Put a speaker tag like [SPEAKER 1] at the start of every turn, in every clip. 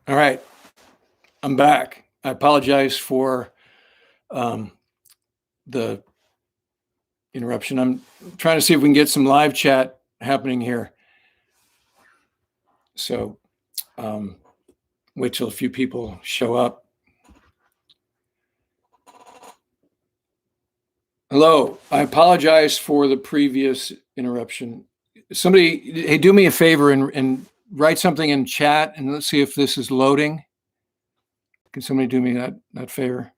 [SPEAKER 1] All right, I'm back. I apologize for the interruption. I'm trying to see if we can get some live chat happening here. So wait till a few people show up. Hello, I apologize for the previous interruption. Somebody, hey, do me a favor and write something in chat, and let's see if this is loading. Can somebody do me that favor?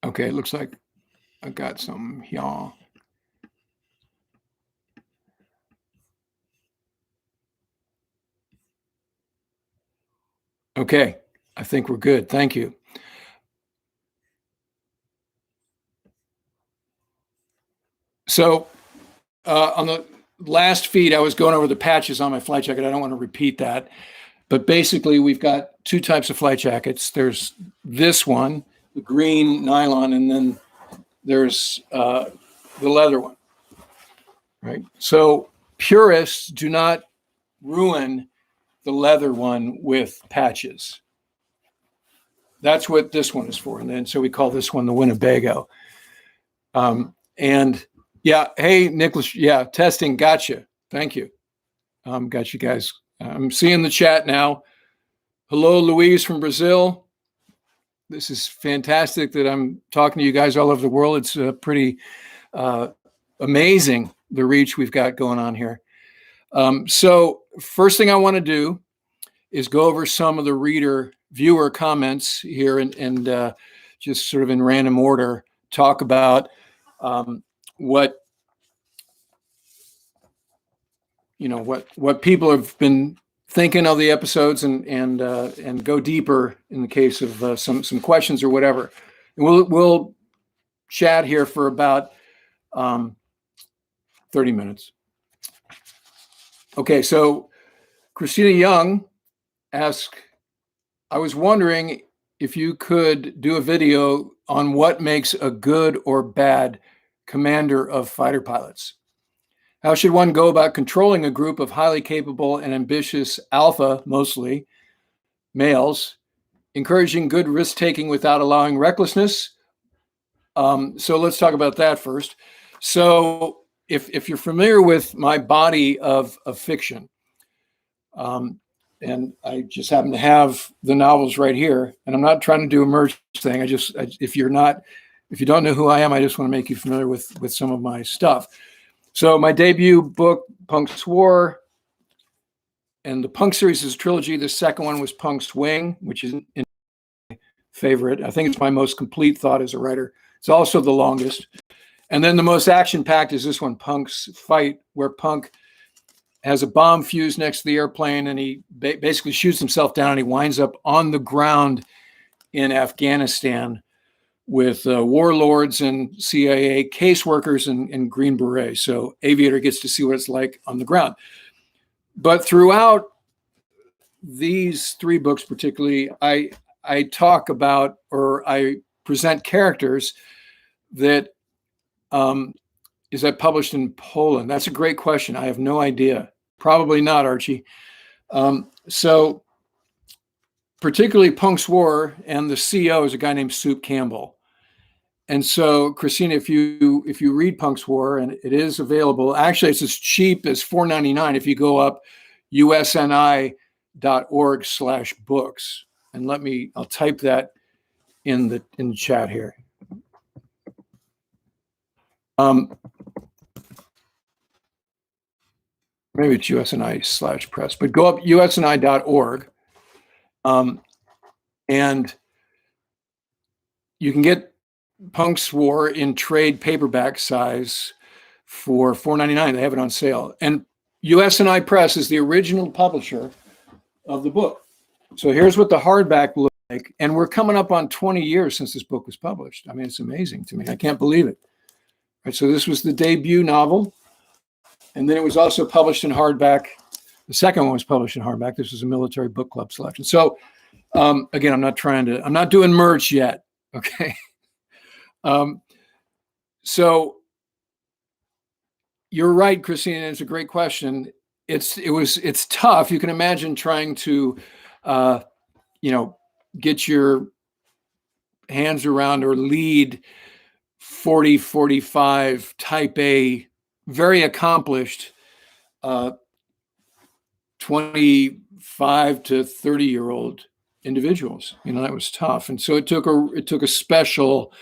[SPEAKER 1] Okay, it looks like I got some here. Okay, I think we're good. Thank you. So on the last feed, I was going over the patches on my flight jacket. I don't want to repeat that. But basically, we've got two types of flight jackets. There's this one, the green nylon, and then there's the leather one, right? So purists do not ruin the leather one with patches. That's what this one is for. And then so we call this one the Winnebago. And yeah, hey, Nicholas, yeah, testing, gotcha. Thank you. Got you guys. I'm seeing the chat now. Hello, Louise from Brazil. This is fantastic that I'm talking to you guys all over the world. It's pretty amazing, the reach we've got going on here. So first thing I want to do is go over some of the viewer comments here and just sort of in random order, talk about what people have been thinking of the episodes and go deeper in the case of some questions or whatever. And we'll chat here for about 30 minutes. Okay, so Christina Young asked, I was wondering if you could do a video on what makes a good or bad commander of fighter pilots. How should one go about controlling a group of highly capable and ambitious alpha, mostly males, encouraging good risk-taking without allowing recklessness? So let's talk about that first. So if you're familiar with my body of fiction, and I just happen to have the novels right here, and I'm not trying to do a merge thing. If you don't know who I am, I just want to make you familiar with some of my stuff. So my debut book, Punk's War, and the Punk series is a trilogy. The second one was Punk's Wing, which is my favorite. I think it's my most complete thought as a writer. It's also the longest. And then the most action-packed is this one, Punk's Fight, where Punk has a bomb fused next to the airplane, and he basically shoots himself down, and he winds up on the ground in Afghanistan with warlords and CIA caseworkers and Green Berets. So Aviator gets to see what it's like on the ground. But throughout these three books particularly, I talk about, or I present characters that is that published in Poland? That's a great question. I have no idea. Probably not, Archie. So particularly Punk's War, and the CEO is a guy named Soup Campbell. And so, Christina, if you read Punk's War, and it is available, actually it's as cheap as $4.99 if you go up usni.org/books. And I'll type that in the chat here. Maybe it's usni/press, but go up usni.org, and you can get Punk's War in trade paperback size for $4.99. They have it on sale. And USNI Press is the original publisher of the book. So here's what the hardback looks like. And we're coming up on 20 years since this book was published. I mean, it's amazing to me. I can't believe it. Right, so this was the debut novel. And then it was also published in hardback. The second one was published in hardback. This was a military book club selection. So Again, I'm not doing merch yet. Okay. Um, so you're right, Christina. It's a great question. It's tough. You can imagine trying to, uh, get your hands around or lead 40, 45 type A, very accomplished, uh, 25 to 30-year-old individuals. That was tough. And so it took a special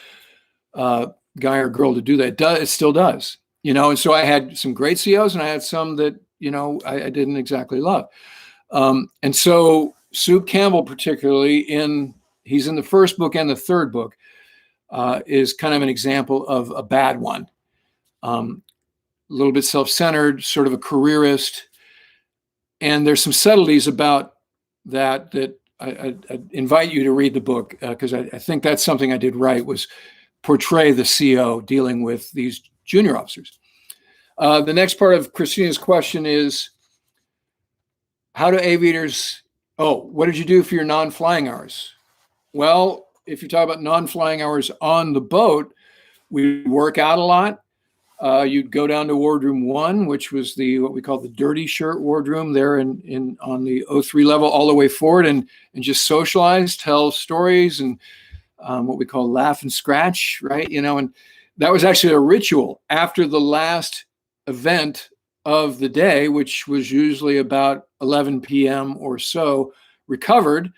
[SPEAKER 1] uh, guy or girl to do that. It still does. And so I had some great CEOs and I had some that, I didn't exactly love. And so Sue Campbell, particularly he's in the first book and the third book, is kind of an example of a bad one. A little bit self-centered, sort of a careerist. And there's some subtleties about that I invite you to read the book, because I think that's something I did right, was portray the CO dealing with these junior officers. The next part of Christina's question is, how do aviators, what did you do for your non-flying hours? Well, if you talk about non-flying hours on the boat, we work out a lot. You'd go down to wardroom 1, which was what we call the dirty shirt wardroom there on the O3 level all the way forward, and just socialize, tell stories, and what we call laugh and scratch, right? And that was actually a ritual after the last event of the day, which was usually about 11 p.m. or so, recovered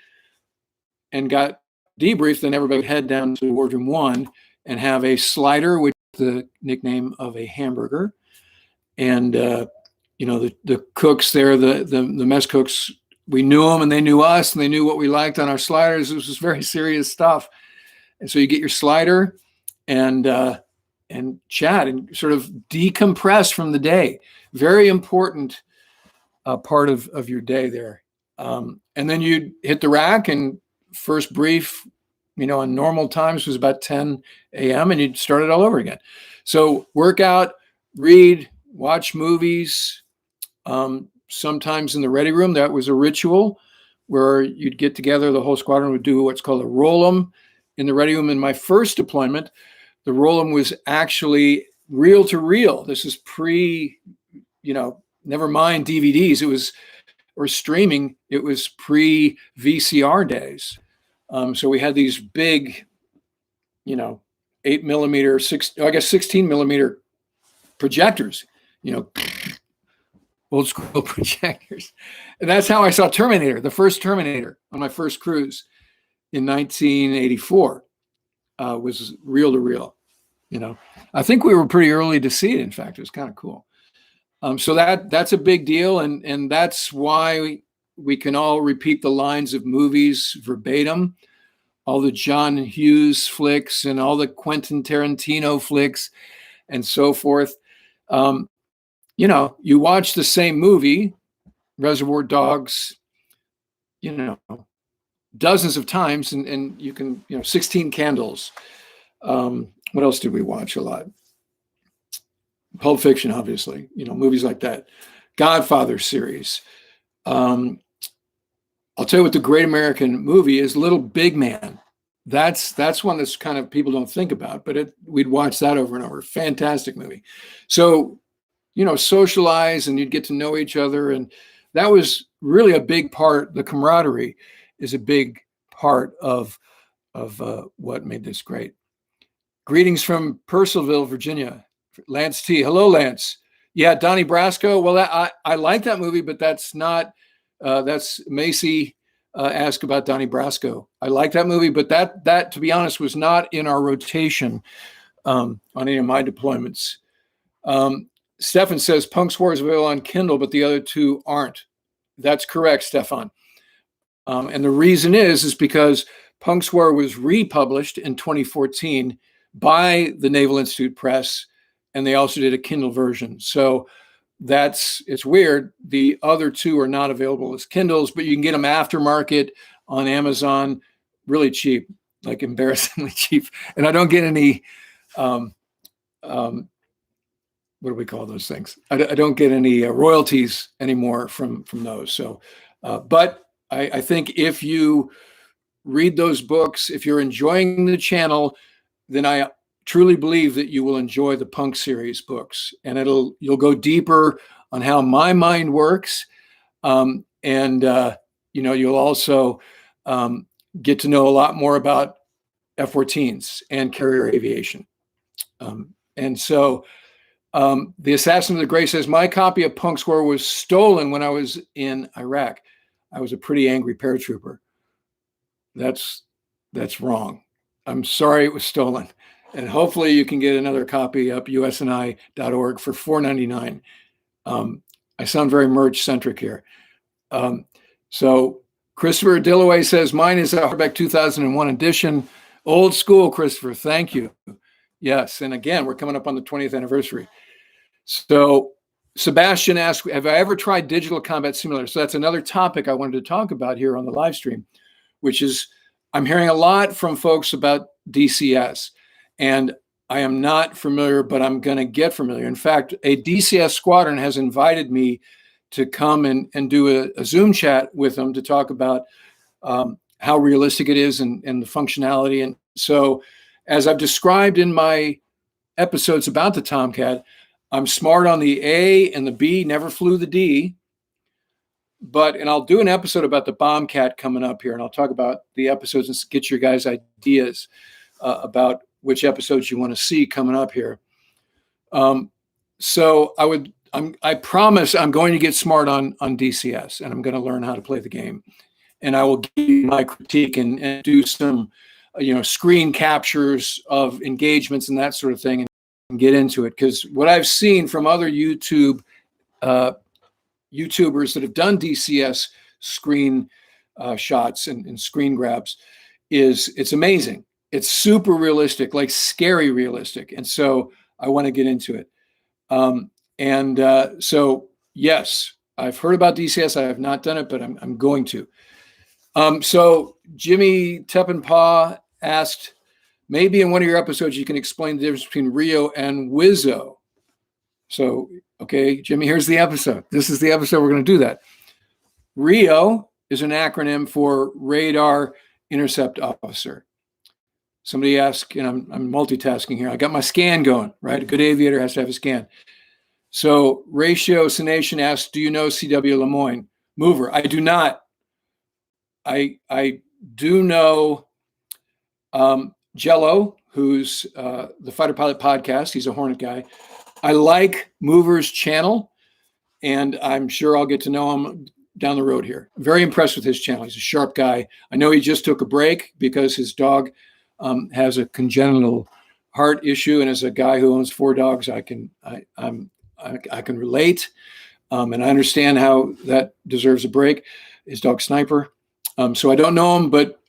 [SPEAKER 1] and got debriefed. Then everybody would head down to wardroom 1 and have a slider, which is the nickname of a hamburger. And, the cooks there, the mess cooks, we knew them and they knew us and they knew what we liked on our sliders. It was just very serious stuff. And so you get your slider and chat and sort of decompress from the day. Very important part of your day there. And then you'd hit the rack, and first brief, on normal times was about 10 a.m. and you'd start it all over again. So work out, read, watch movies. Sometimes in the ready room, that was a ritual where you'd get together, the whole squadron would do what's called a roll-em in the ready room. In my first deployment, the roll-em was actually reel to reel. This is never mind DVDs. Or streaming. It was pre VCR days. So we had these big, 8mm, 16mm projectors, old school projectors. And that's how I saw Terminator, the first Terminator on my first cruise in 1984, was reel to reel. I think we were pretty early to see it. In fact, it was kind of cool. So that's a big deal. And that's why we can all repeat the lines of movies verbatim, all the John Hughes flicks and all the Quentin Tarantino flicks and so forth. You watch the same movie, Reservoir Dogs, dozens of times, and you can, 16 Candles. What else did we watch a lot? Pulp Fiction, obviously, movies like that. Godfather series. I'll tell you what the great American movie is, Little Big Man. That's one that's kind of people don't think about, but we'd watch that over and over. Fantastic movie. So, socialize and you'd get to know each other. And that was really a big part. The camaraderie is a big part of what made this great. Greetings from Purcellville, Virginia. Lance T. Hello, Lance. Yeah, Donnie Brasco. Well, I like that movie, but that's not, that's Macy asked about Donnie Brasco. I like that movie, but that, to be honest, was not in our rotation on any of my deployments. Stefan says Punk's War is available on Kindle, but the other two aren't. That's correct, Stefan. And the reason is because Punk's War was republished in 2014 by the Naval Institute Press, and they also did a Kindle version. So it's weird. The other two are not available as Kindles, but you can get them aftermarket on Amazon, really cheap, like embarrassingly cheap. And I don't get any, what do we call those things? I don't get any royalties anymore from those. So, but I think if you read those books. If you're enjoying the channel, then I truly believe that you will enjoy the Punk series books, and you'll go deeper on how my mind works. You'll also get to know a lot more about F-14s and carrier aviation. The Assassin of the Gray says, my copy of Punk's War was stolen when I was in Iraq. I was a pretty angry paratrooper. That's wrong. I'm sorry it was stolen. And hopefully you can get another copy up usni.org for $4.99. I sound very merch-centric here. So Christopher Dillaway says, mine is a hardback 2001 edition. Old school, Christopher. Thank you. Yes. And again, we're coming up on the 20th anniversary. So Sebastian asked, have I ever tried digital combat simulator? So that's another topic I wanted to talk about here on the live stream, which is I'm hearing a lot from folks about DCS. And I am not familiar, but I'm going to get familiar. In fact, a DCS squadron has invited me to come and do a Zoom chat with them to talk about how realistic it is and the functionality. And so, as I've described in my episodes about the Tomcat, I'm smart on the A and the B, never flew the D. And I'll do an episode about the Bombcat coming up here, and I'll talk about the episodes and get your guys' ideas about which episodes you want to see coming up here. I promise I'm going to get smart on DCS, and I'm going to learn how to play the game. And I will give you my critique and do some, screen captures of engagements and that sort of thing, and get into it. Because what I've seen from other YouTubers that have done DCS screen shots and screen grabs is it's amazing. It's super realistic, like scary realistic. And so I want to get into it. So yes, I've heard about DCS. I have not done it, but I'm going to. So Jimmy Teppenpaw asked, maybe in one of your episodes, you can explain the difference between Rio and WIZZO. So, okay, Jimmy, here's the episode. This is the episode we're going to do that. Rio is an acronym for Radar Intercept Officer. Somebody asked, and I'm multitasking here. I got my scan going, right? A good aviator has to have a scan. So Ratio Sination asks, do you know C.W. Lemoyne? Mover. I do not. I do know Jello, who's the Fighter Pilot Podcast. He's a Hornet guy. I like Mover's channel, and I'm sure I'll get to know him down the road here. I'm very impressed with his channel. He's a sharp guy. I know he just took a break because his dog has a congenital heart issue, and as a guy who owns 4 dogs, I can relate, and I understand how that deserves a break. His dog Sniper. So I don't know him, but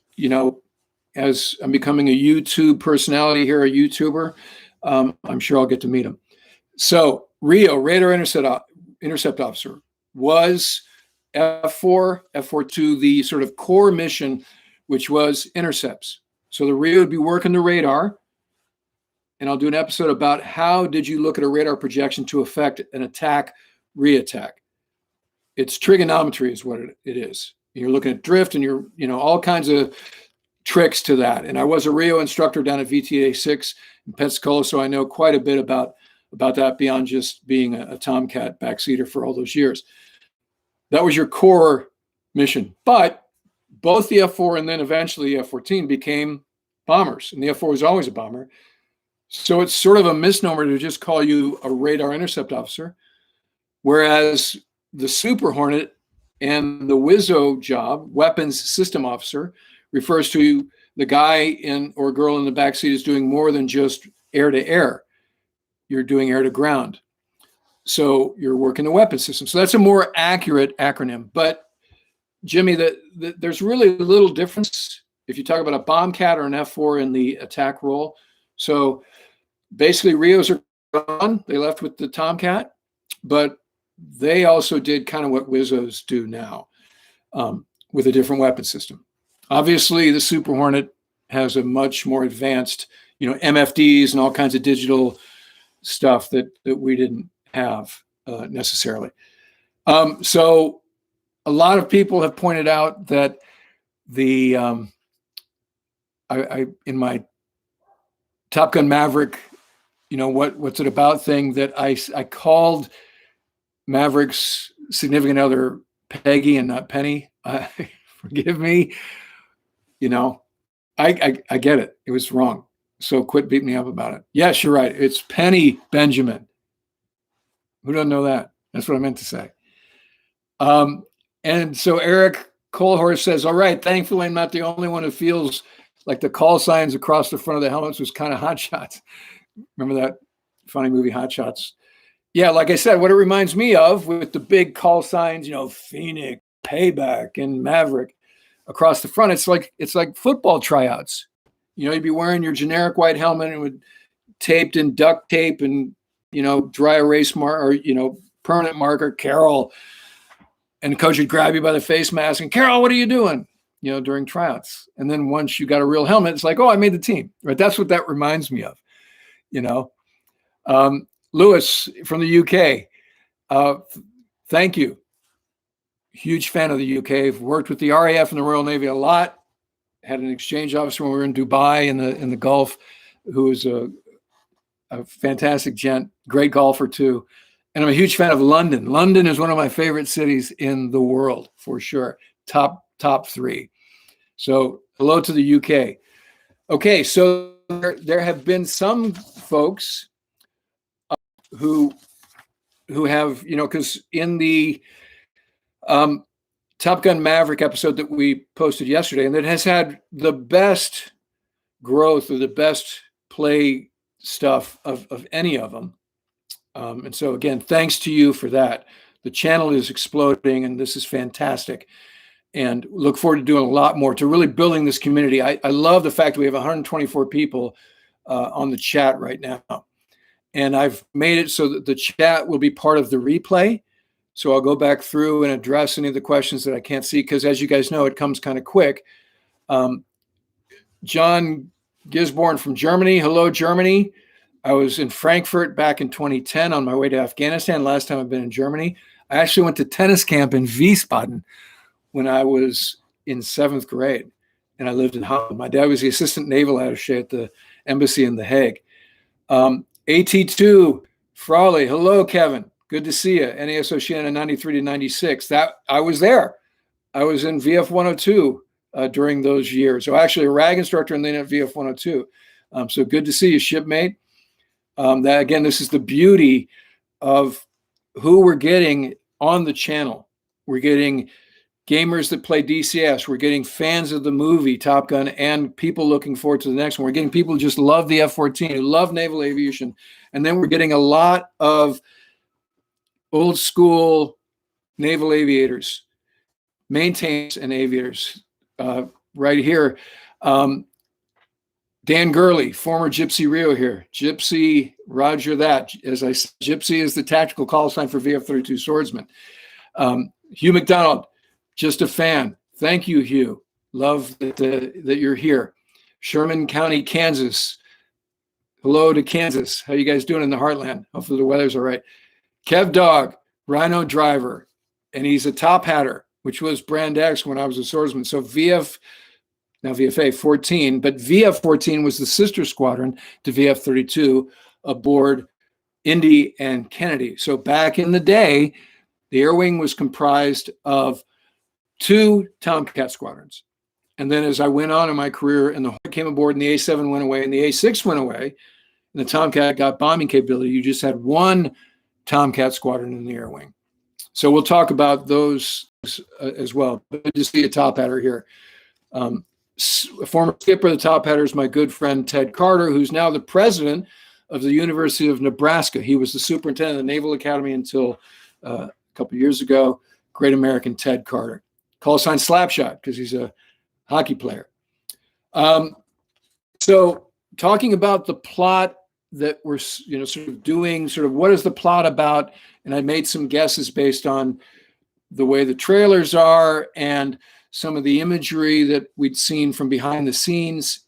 [SPEAKER 1] as I'm becoming a YouTube personality here, a YouTuber, I'm sure I'll get to meet him. So Rio, Radar Intercept Officer, was F4 the sort of core mission, which was intercepts. So the Rio would be working the radar, and I'll do an episode about how did you look at a radar projection to affect an attack, re-attack. It's trigonometry is what it is. You're looking at drift, and you're, all kinds of tricks to that. And I was a Rio instructor down at VTA 6 in Pensacola, so I know quite a bit about that beyond just being a Tomcat backseater for all those years. That was your core mission. But both the F4 and then eventually the F-14 became bombers, and the F-4 was always a bomber. So it's sort of a misnomer to just call you a radar intercept officer, whereas the Super Hornet and the WIZZO job, weapons system officer, refers to the guy or girl in the backseat is doing more than just air to air. You're doing air to ground. So you're working the weapon system. So that's a more accurate acronym. But Jimmy, there's really little difference if you talk about a Bombcat or an F4 in the attack role. So basically Rios are gone. They left with the Tomcat, but they also did kind of what WIZZOs do now with a different weapon system. Obviously, the Super Hornet has a much more advanced, MFDs and all kinds of digital stuff that we didn't have necessarily. So a lot of people have pointed out that the I in my Top Gun Maverick, what's it about thing that I called Maverick's significant other Peggy and not Penny. Forgive me. I get it. It was wrong. So quit beating me up about it. Yes, you're right. It's Penny Benjamin. Who doesn't know that? That's what I meant to say. And so Eric Colehorse says, all right, thankfully I'm not the only one who feels like the call signs across the front of the helmets was kind of Hot Shots. Remember that funny movie, Hot Shots? Yeah, like I said, what it reminds me of with the big call signs, Phoenix, Payback, and Maverick across the front, it's like football tryouts. You'd be wearing your generic white helmet and with taped in duct tape and dry erase marker or permanent marker, Carroll, and the coach would grab you by the face mask and, Carroll, what are you doing? During tryouts. And then once you got a real helmet, it's like, oh, I made the team, right? That's what that reminds me of. Lewis from the UK, thank you. Huge fan of the UK. I've worked with the RAF and the Royal Navy a lot. Had an exchange officer when we were in Dubai in the Gulf, who was a fantastic gent, great golfer too. And I'm a huge fan of London. London is one of my favorite cities in the world, for sure. Top 3. So hello to the UK. Okay, so there have been some folks who have, because in the Top Gun Maverick episode that we posted yesterday, and that has had the best growth or the best play stuff of any of them. And so again, thanks to you for that. The channel is exploding and this is fantastic. And look forward to doing a lot more, to really building this community. I love the fact that we have 124 people on the chat right now. And I've made it so that the chat will be part of the replay. So I'll go back through and address any of the questions that I can't see, because as you guys know, it comes kind of quick. John Gisborne from Germany. Hello, Germany. I was in Frankfurt back in 2010 on my way to Afghanistan. Last time I've been in Germany. I actually went to tennis camp in Wiesbaden when I was in 7th grade, and I lived in Holland. My dad was the assistant naval attaché at the embassy in The Hague. AT2 Frawley. Hello, Kevin. Good to see you. NAS Oceania 93 to 96. That I was there. I was in VF 102 during those years. So actually a RAG instructor and then at VF 102. So good to see you, shipmate. That again, this is the beauty of who we're getting on the channel. We're getting gamers that play DCS. We're getting fans of the movie Top Gun and people looking forward to the next one. We're getting people who just love the F-14, who love naval aviation. And then we're getting a lot of old school naval aviators, maintainers and aviators right here. Dan Gurley, former Gypsy Rio here. Gypsy, roger that. As I said, Gypsy is the tactical call sign for VF-32 Swordsman. Hugh McDonald, just a fan. Thank you, Hugh. Love that you're here. Sherman County, Kansas. Hello to Kansas. How you guys doing in the heartland? Hopefully the weather's all right. Kev Dog, Rhino driver, and he's a top hatter, which was Brand X when I was a swordsman. So now VFA 14, but VF 14 was the sister squadron to VF 32 aboard Indy and Kennedy. So back in the day, the Air Wing was comprised of 2 Tomcat squadrons. And then as I went on in my career and the Hornet came aboard and the A7 went away and the A6 went away and the Tomcat got bombing capability, you just had 1 Tomcat squadron in the Air Wing. So we'll talk about those as well. But to see a top hatter here. A former skipper of the top hatter is my good friend Ted Carter, who's now the president of the University of Nebraska. He was the superintendent of the Naval Academy until a couple of years ago. Great American Ted Carter. Call sign Slapshot because he's a hockey player. So talking about the plot that we're sort of doing, sort of what is the plot about? And I made some guesses based on the way the trailers are and some of the imagery that we'd seen from behind the scenes.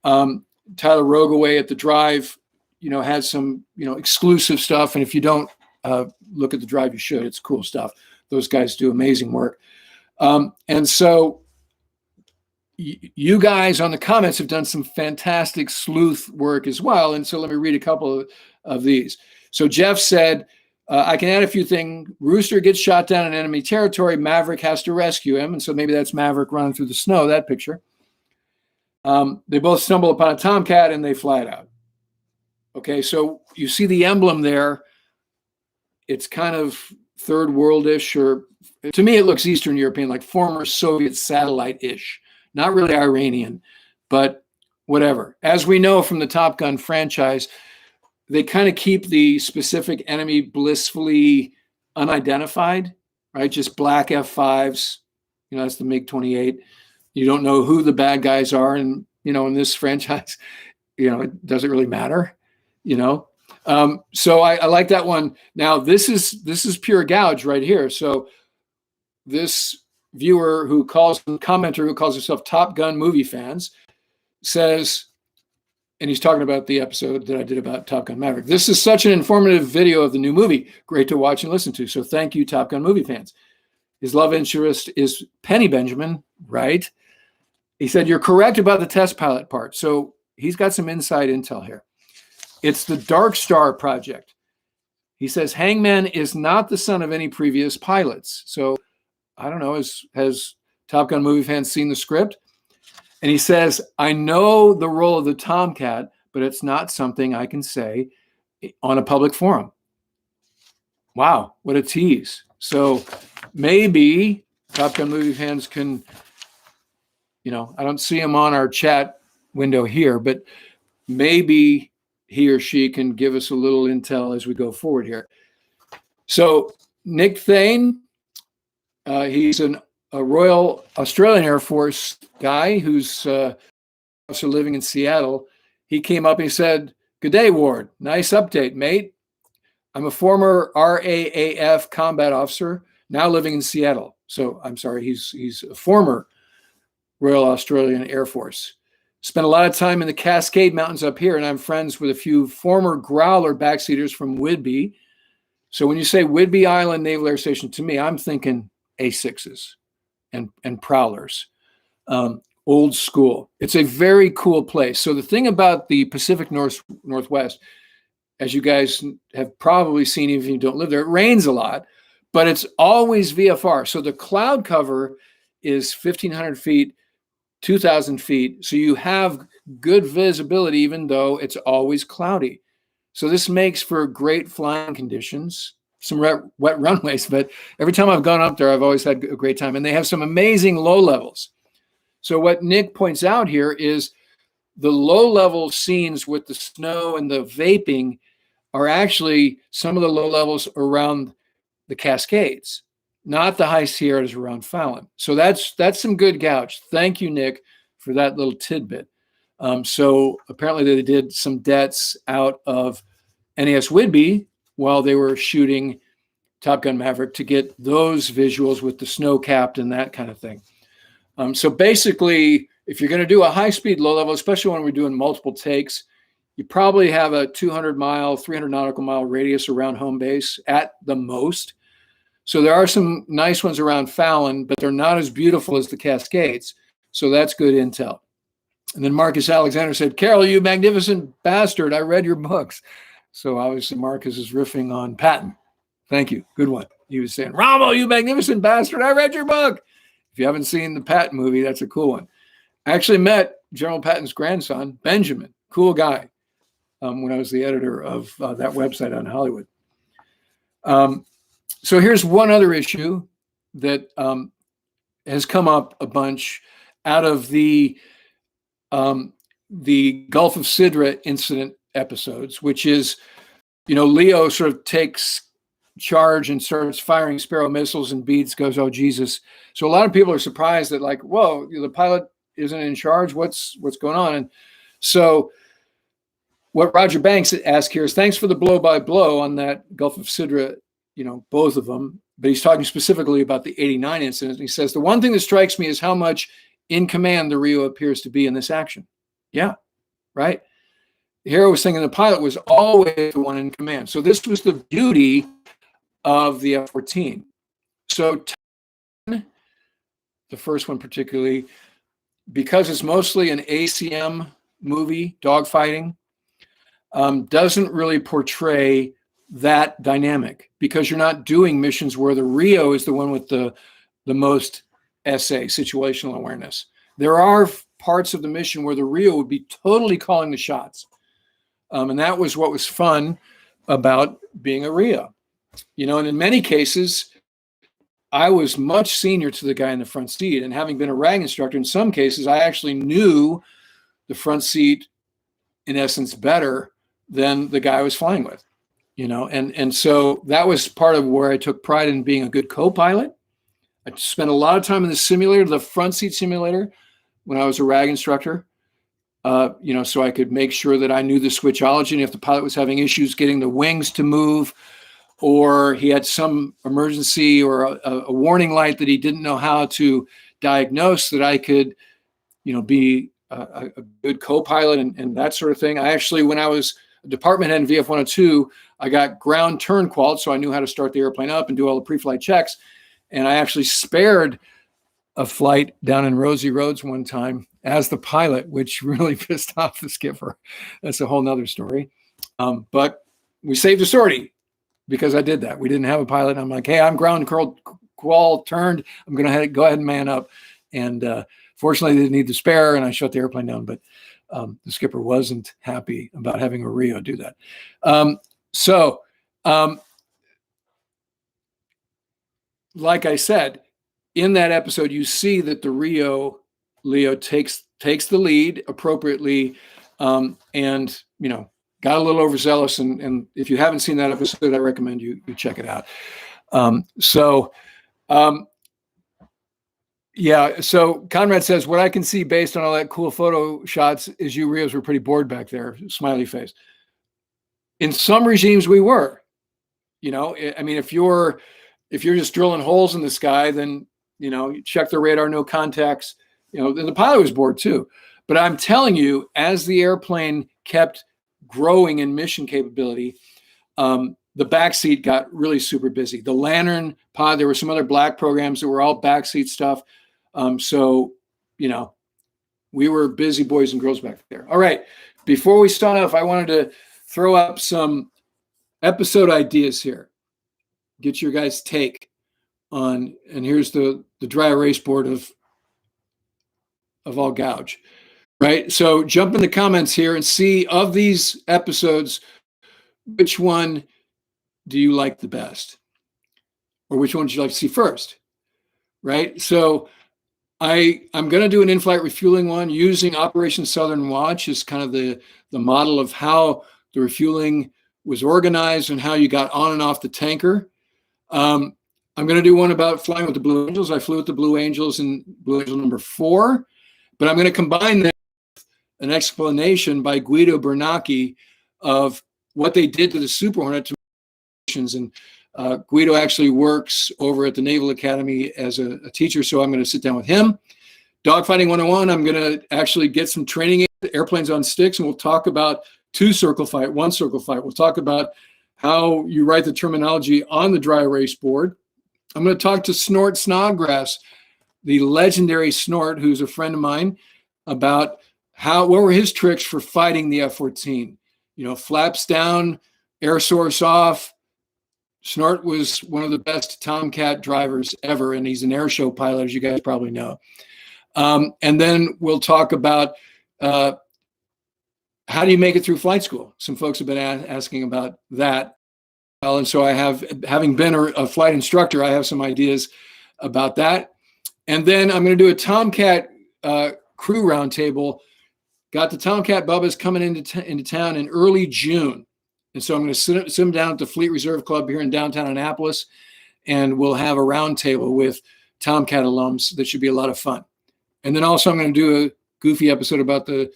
[SPEAKER 1] Tyler Rogaway at the Drive, has some, exclusive stuff. And if you don't look at the Drive, you should. It's cool stuff. Those guys do amazing work. And so, you guys on the comments have done some fantastic sleuth work as well. And so let me read a couple of these. So Jeff said, I can add a few things. Rooster gets shot down in enemy territory. Maverick has to rescue him. And so maybe that's Maverick running through the snow, that picture. They both stumble upon a tomcat and they fly it out. Okay, so you see the emblem there. It's kind of third worldish, or to me, it looks Eastern European, like former Soviet satellite-ish. Not really Iranian, but whatever. As we know from the Top Gun franchise, they kind of keep the specific enemy blissfully unidentified, right? Just black F-5s. That's the MiG-28. You don't know who the bad guys are. And, in this franchise, it doesn't really matter, So I like that one. Now, this is pure gouge right here. So this viewer commenter who calls himself Top Gun Movie Fans says, and he's talking about the episode that I did about Top Gun Maverick. This is such an informative video of the new movie. Great to watch and listen to. So thank you, Top Gun Movie Fans. His love interest is Peggy Benjamin, right? He said, you're correct about the test pilot part. So he's got some inside intel here. It's the Dark Star project. He says, Hangman is not the son of any previous pilots. So I don't know, has Top Gun Movie Fans seen the script? And he says, I know the role of the Tomcat, but it's not something I can say on a public forum. Wow, what a tease. So maybe Top Gun Movie Fans can, I don't see him on our chat window here, but maybe he or she can give us a little intel as we go forward here. So Nick Thane, he's a Royal Australian Air Force guy who's also living in Seattle. He came up and he said, good day, Ward. Nice update, mate. I'm a former RAAF combat officer, now living in Seattle. So I'm sorry, he's a former Royal Australian Air Force. Spent a lot of time in the Cascade Mountains up here, and I'm friends with a few former Growler backseaters from Whidbey. So when you say Whidbey Island Naval Air Station, to me, I'm thinking A6s and Prowlers, old school. It's a very cool place. So the thing about the Pacific Northwest, as you guys have probably seen, even if you don't live there, it rains a lot, but it's always VFR. So the cloud cover is 1,500 feet, 2,000 feet. So you have good visibility, even though it's always cloudy. So this makes for great flying conditions, some wet runways, but every time I've gone up there, I've always had a great time. And they have some amazing low levels. So what Nick points out here is the low level scenes with the snow and the vaping are actually some of the low levels around the Cascades, not the high Sierras around Fallon. So that's some good gouge. Thank you, Nick, for that little tidbit. So apparently they did some dets out of NAS Whidbey while they were shooting Top Gun Maverick to get those visuals with the snow capped and that kind of thing. So basically, if you're going to do a high-speed low level, especially when we're doing multiple takes, you probably have a 200-mile, 300 nautical mile radius around home base at the most. So there are some nice ones around Fallon, but they're not as beautiful as the Cascades. So that's good intel. And then Marcus Alexander said, Carroll, you magnificent bastard. I read your books. So obviously Marcus is riffing on Patton. Thank you. Good one. He was saying, Romo, you magnificent bastard. I read your book. If you haven't seen the Patton movie, that's a cool one. I actually met General Patton's grandson, Benjamin. Cool guy. When I was the editor of that website on Hollywood. So here's one other issue that has come up a bunch out of the Gulf of Sidra incident episodes, which is, Leo sort of takes charge and starts firing Sparrow missiles and Beats goes, oh, Jesus. So a lot of people are surprised that like, whoa, the pilot isn't in charge. What's going on? And so what Roger Banks asked here is, thanks for the blow-by-blow on that Gulf of Sidra, both of them. But he's talking specifically about the 89 incident. He says, the one thing that strikes me is how much in command the Rio appears to be in this action. Yeah, right. The hero was thinking the pilot was always the one in command. So this was the beauty of the F-14. So the first one particularly, because it's mostly an ACM movie, dogfighting, doesn't really portray that dynamic, because you're not doing missions where the Rio is the one with the most SA, situational awareness. There are parts of the mission where the Rio would be totally calling the shots. And that was what was fun about being a Rio. You know, and in many cases, I was much senior to the guy in the front seat. And having been a RAG instructor, in some cases, I actually knew the front seat, in essence, better than the guy I was flying with. You know, and so that was part of where I took pride in being a good co-pilot. I spent a lot of time in the simulator, the front seat simulator, when I was a RAG instructor, you know, so I could make sure that I knew the switchology, and if the pilot was having issues getting the wings to move, or he had some emergency or a warning light that he didn't know how to diagnose, that I could, you know, be a good co-pilot and that sort of thing. I actually, when I was a department head in VF-102, I got ground turn qual, so I knew how to start the airplane up and do all the pre-flight checks. And I actually spared a flight down in Rosie Roads one time as the pilot, which really pissed off the skipper. That's a whole nother story. But we saved a sortie because I did that. We didn't have a pilot. I'm like, hey, I'm ground qual turned. I'm going to go ahead and man up. And fortunately, they didn't need the spare, and I shut the airplane down. But the skipper wasn't happy about having a Rio do that. Like I said, in that episode, you see that the Leo takes the lead appropriately, and, you know, got a little overzealous. And if you haven't seen that episode, I recommend you check it out. Yeah. So Conrad says, what I can see based on all that cool photo shots is you Rios were pretty bored back there. Smiley face. In some regimes we were, you know, I mean, if you're just drilling holes in the sky, then, you know, you check the radar, no contacts, you know, then the pilot was bored too. But I'm telling you, as the airplane kept growing in mission capability, the backseat got really super busy. The Lantern pod, there were some other black programs that were all backseat stuff. So, you know, we were busy boys and girls back there. All right. Before we start off, I wanted to throw up some episode ideas here. Get your guys' take on, and here's the dry erase board of all gouge, right? So jump in the comments here and see, of these episodes, which one do you like the best? Or which one would you like to see first, right? So I'm going to do an in-flight refueling one using Operation Southern Watch as kind of the model of how the refueling was organized and how you got on and off the tanker. I'm going to do one about flying with the Blue Angels. I flew with the Blue Angels in Blue Angel number 4, but I'm going to combine that with an explanation by Guido Bernacchi of what they did to the Super Hornet to missions. And Guido actually works over at the Naval Academy as a teacher, so I'm going to sit down with him. Dogfighting 101, I'm going to actually get some training in airplanes on sticks, and we'll talk about 2 circle fight, 1 circle fight. We'll talk about how you write the terminology on the dry erase board. I'm going to talk to Snort Snodgrass, the legendary Snort, who's a friend of mine, about what were his tricks for fighting the F-14. You know, flaps down, air source off. Snort was one of the best Tomcat drivers ever, and he's an air show pilot, as you guys probably know. And then we'll talk about how do you make it through flight school? Some folks have been asking about that. Well, and so having been a flight instructor, I have some ideas about that. And then I'm going to do a Tomcat crew roundtable. Got the Tomcat Bubbas coming into town in early June. And so I'm going to sit them down at the Fleet Reserve Club here in downtown Annapolis, and we'll have a roundtable with Tomcat alums. That should be a lot of fun. And then also I'm going to do a goofy episode about the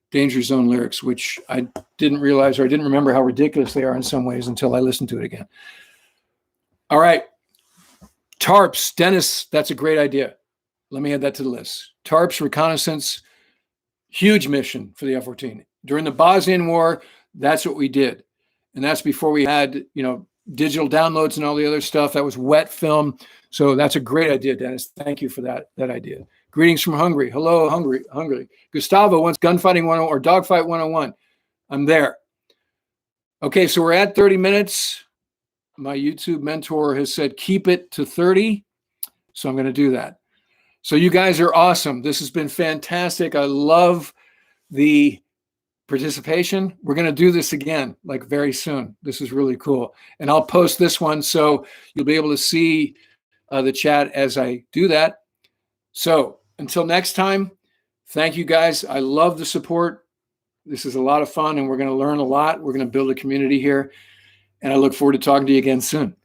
[SPEAKER 1] Danger Zone lyrics, which I didn't realize, or I didn't remember how ridiculous they are in some ways until I listened to it again. All right. TARPs. Dennis, that's a great idea. Let me add that to the list. TARPs reconnaissance, huge mission for the F-14. During the Bosnian War, that's what we did. And that's before we had, you know, digital downloads and all the other stuff. That was wet film. So that's a great idea, Dennis. Thank you for that idea. Greetings from Hungary. Hello, Hungary. Gustavo wants gunfighting 101 or dogfight 101. I'm there. Okay, so we're at 30 minutes. My YouTube mentor has said keep it to 30. So I'm going to do that. So you guys are awesome. This has been fantastic. I love the participation. We're going to do this again, like very soon. This is really cool. And I'll post this one so you'll be able to see the chat as I do that. So until next time, thank you guys. I love the support. This is a lot of fun and we're going to learn a lot. We're going to build a community here. And I look forward to talking to you again soon.